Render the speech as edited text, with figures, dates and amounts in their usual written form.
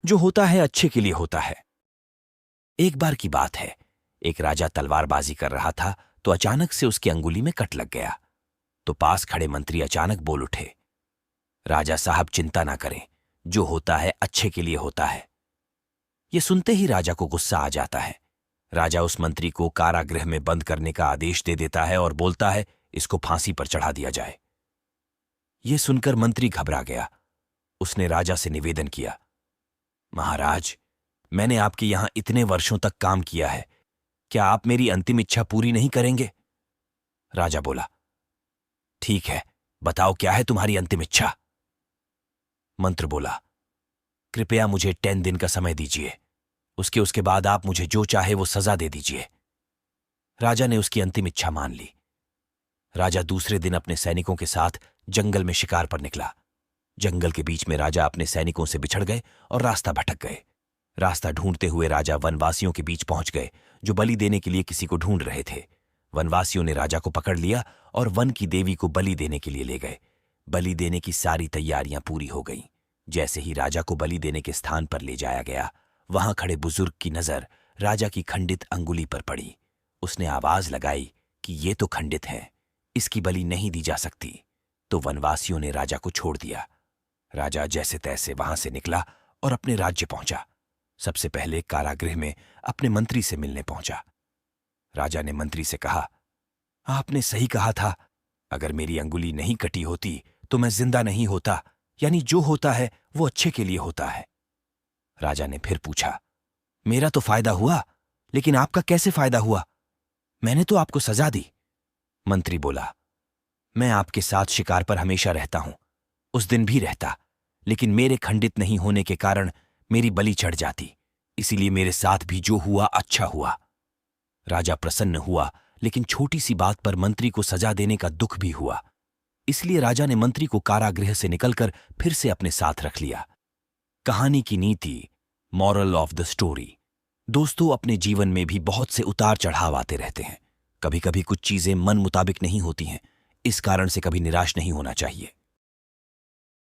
जो होता है अच्छे के लिए होता है। एक बार की बात है, एक राजा तलवारबाजी कर रहा था तो अचानक से उसकी अंगुली में कट लग गया। तो पास खड़े मंत्री अचानक बोल उठे, राजा साहब चिंता ना करें, जो होता है अच्छे के लिए होता है। ये सुनते ही राजा को गुस्सा आ जाता है। राजा उस मंत्री को कारागृह में बंद करने का आदेश दे देता है और बोलता है, इसको फांसी पर चढ़ा दिया जाए। यह सुनकर मंत्री घबरा गया। उसने राजा से निवेदन किया, महाराज, मैंने आपके यहां इतने वर्षों तक काम किया है, क्या आप मेरी अंतिम इच्छा पूरी नहीं करेंगे? राजा बोला, ठीक है, बताओ क्या है तुम्हारी अंतिम इच्छा? मंत्र बोला, कृपया मुझे 10 दिन का समय दीजिए, उसके बाद आप मुझे जो चाहे वो सजा दे दीजिए। राजा ने उसकी अंतिम इच्छा मान ली। राजा दूसरे दिन अपने सैनिकों के साथ जंगल में शिकार पर निकला। जंगल के बीच में राजा अपने सैनिकों से बिछड़ गए और रास्ता भटक गए। रास्ता ढूंढते हुए राजा वनवासियों के बीच पहुंच गए, जो बलि देने के लिए किसी को ढूंढ रहे थे। वनवासियों ने राजा को पकड़ लिया और वन की देवी को बलि देने के लिए ले गए। बलि देने की सारी तैयारियां पूरी हो गईं। जैसे ही राजा को बलि देने के स्थान पर ले जाया गया, वहां खड़े बुजुर्ग की नजर राजा की खंडित अंगुली पर पड़ी। उसने आवाज लगाई कि ये तो खंडित है, इसकी बलि नहीं दी जा सकती। तो वनवासियों ने राजा को छोड़ दिया। राजा जैसे तैसे वहां से निकला और अपने राज्य पहुंचा। सबसे पहले कारागृह में अपने मंत्री से मिलने पहुंचा। राजा ने मंत्री से कहा, आपने सही कहा था, अगर मेरी अंगुली नहीं कटी होती तो मैं जिंदा नहीं होता, यानी जो होता है वो अच्छे के लिए होता है। राजा ने फिर पूछा, मेरा तो फायदा हुआ, लेकिन आपका कैसे फायदा हुआ? मैंने तो आपको सजा दी। मंत्री बोला, मैं आपके साथ शिकार पर हमेशा रहता हूं, उस दिन भी रहता, लेकिन मेरे खंडित नहीं होने के कारण मेरी बलि चढ़ जाती, इसीलिए मेरे साथ भी जो हुआ अच्छा हुआ। राजा प्रसन्न हुआ, लेकिन छोटी सी बात पर मंत्री को सजा देने का दुख भी हुआ। इसलिए राजा ने मंत्री को कारागृह से निकलकर फिर से अपने साथ रख लिया। कहानी की नीति, मॉरल ऑफ द स्टोरी। दोस्तों, अपने जीवन में भी बहुत से उतार चढ़ाव आते रहते हैं। कभी कभी कुछ चीजें मन मुताबिक नहीं होती हैं, इस कारण से कभी निराश नहीं होना चाहिए।